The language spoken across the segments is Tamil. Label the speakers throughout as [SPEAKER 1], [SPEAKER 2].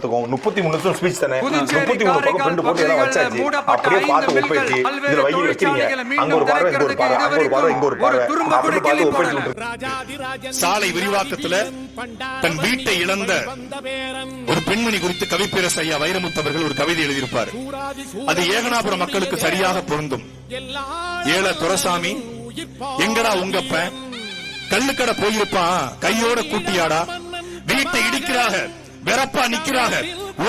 [SPEAKER 1] 33 நிமிஷம் ஸ்பீச் தானே 33 பக்கம் 2 போட்டு எல்லாம் வச்சாச்சு அப்படியே பார்த்து ஒப்பேத்தி இதுல வைக்கிறீங்க அங்க ஒரு பார்வை இங்க ஒரு பார்வை அங்க ஒரு பார்வை இங்க ஒரு பார்வை அப்படி பார்த்து ஒப்பேத்தி
[SPEAKER 2] சாலை விரிவாக்கத்துல தன் வீட்டை இழந்த ஒரு பெண்மணி குறித்து கவிப்பேரசு ஐயா வைரமுத்து அவர்கள் ஒரு கவிதை எழுதியிருப்பார். அது ஏகனாபுரம் மக்களுக்கு சரியாக பொருந்தும். ஏழ துரசாமி எங்கடா உங்கப்ப கல்லுக்கடை போயிருப்பான் கையோட கூட்டியாடா வீட்டை இடிக்கிறாக வெறப்பா நிக்கிறாக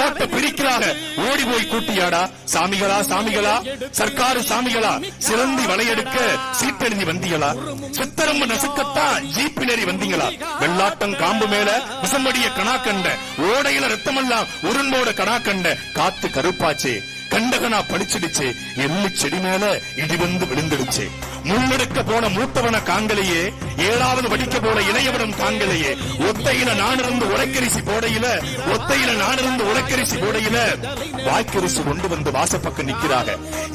[SPEAKER 2] ஓட்ட பிரிக்கிறாக ஓடி போய் கூட்டியாடா சாமிகளா சாமிகளா சர்க்காரு சாமிகளா சிறந்தி வளையெடுக்க சீட்டெழுதி வந்தீங்களா சித்தரம்ப நசுக்கத்தான் ஜீப்பினரி வந்தீங்களா வெள்ளாட்டம் காம்பு மேல விசம்படிய கணா கண்ட ஓடையில ரத்தமெல்லாம் உருண்டோட கணா கண்ட காத்து கருப்பாச்சே கண்டகனா படிச்சிடுச்சு எள்ளு செடி மேல இடி வந்து விழுந்துடுச்சு முன்னெடுக்க போன மூத்தவன காங்கலையே ஏழாவது வடிக்க போன இளையவனம் காங்கலையே ஒத்தையில நானிருந்து உலக்கரிசி போடையில ஒத்தையில நானிருந்து உலக்கரிசி போடையில வாய்க்கரிசி கொண்டு வந்து வாசப்பக்கம் நிக்கிறாங்க.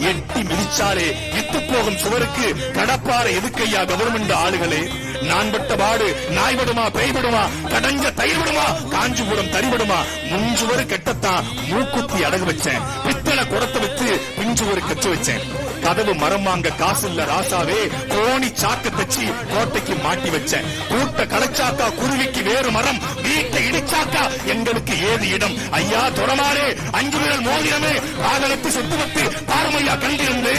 [SPEAKER 2] எட்டி மிதிச்சாலே இத்து போகும் சுவருக்கு கடப்பார எதுக்கையா கவர்மெண்ட் ஆளுகளே நான் பட்ட பாடு நாய் விடுமா பேய் விடுமா கடஞ்ச தயிர் விடுமா காஞ்சிபுரம் தறிவிடுமா முஞ்சுவரு கெட்டத்தான் மூக்குத்தி அடகு வச்சேன் பித்தளை குடத்தை வச்சு பிஞ்சுவரு கச்சு வச்சேன் கதவு மரம் வாங்க காசு இல்ல ராசாவே கோணி சாக்க தச்சு கோட்டைக்கு மாட்டி வச்சேன் கூட்ட களைச்சாக்கா குருவிக்கு வேறு மரம் வீட்டை இடிச்சாக்கா எங்களுக்கு ஏது இடம் ஐயா தொடமாரே 5 விரல் மோதிரமே பாதலத்து சொத்துவத்து பாரமையா கண்டிருந்து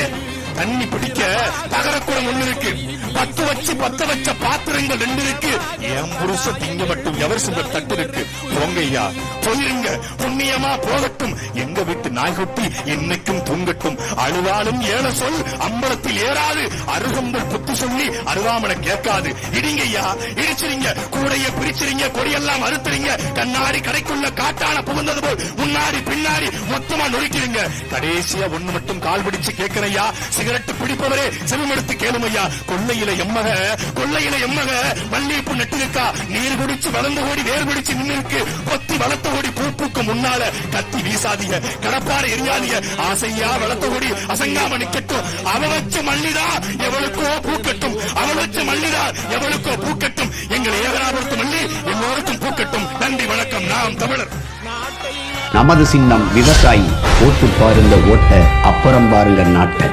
[SPEAKER 2] தண்ணி பிடிக்க தகரக்குடம் 1 இருக்கு 10 வச்ச பாத்திரங்கள் 2 இருக்கு என் புருஷ திங்க மட்டும் எவர் சுங்க தட்டு இருக்கு போங்கய்யா போயிருங்க புண்ணியமா போகட்டும் எங்க வீட்டு நாய்குட்டி இன்னைக்கும் தூங்கட்டும் அழுவாலும் ஏழ சொல் அம்பலத்தில் ஏறாது அருகம்பல் புத்து சொல்லி அருவாமனை கேட்காது இடிங்கய்யா இடிச்சிருங்க கூடைய பிரிச்சிருங்க கொடியெல்லாம் அறுத்துறீங்க கண்ணாடி கடைக்குள்ள காட்டான புகுந்தது போல் முன்னாடி பின்னாடி மொத்தமா நொறுக்கிறீங்க கடைசியா 1 மட்டும் கால் பிடிச்சு கேட்கிறையா சிகரெட்டு பிடிப்பவரே செவிமெடுத்து கேளுமையா கொள்ளையில எம்மக மல்லிகைப்பூ நட்டிருக்கா நீர் குடிச்சு வளர்ந்து ஓடி வேர் பிடிச்சு நின்று கொத்தி வளர்த்த ஓடி பூப்புக்கு முன்னால கத்தி வீசாதீங்க கடப்பார எரியாதீங்க ஆசையா வளர்த்த ஓடி அசங்காம நிக்கட்டும் அவ வச்ச மல்லிதா எவளுக்கோ பூக்கட்டும் அவள் வச்ச மல்லிதா எவளுக்கோ பூக்கட்டும் எங்கள் ஏகனாபுரத்து மல்லி எல்லோருக்கும் பூக்கட்டும். நன்றி வணக்கம். நாம் தமிழர்.
[SPEAKER 3] நமது சின்னம் விவசாயி. ஓட்டு பாருங்க ஓட்ட அப்புறம் பாருங்க நாட்டை.